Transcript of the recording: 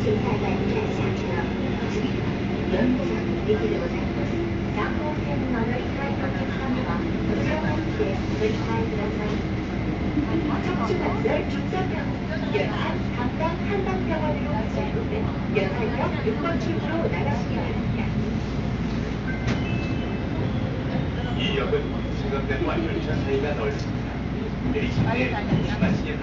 请在本站下车。次4分駅でございます。3号線に乗り換えのお客様は、こちらを持ってお乗り換えください。척추관절 중상병, 연산 담당 한방병원으로 가실 분은 연산역 6번 출구로 나가시기 바랍니다. 이 역은 시간대와 열차 사이가 넓습니다. 내리실 때 조심하시기 바랍니다.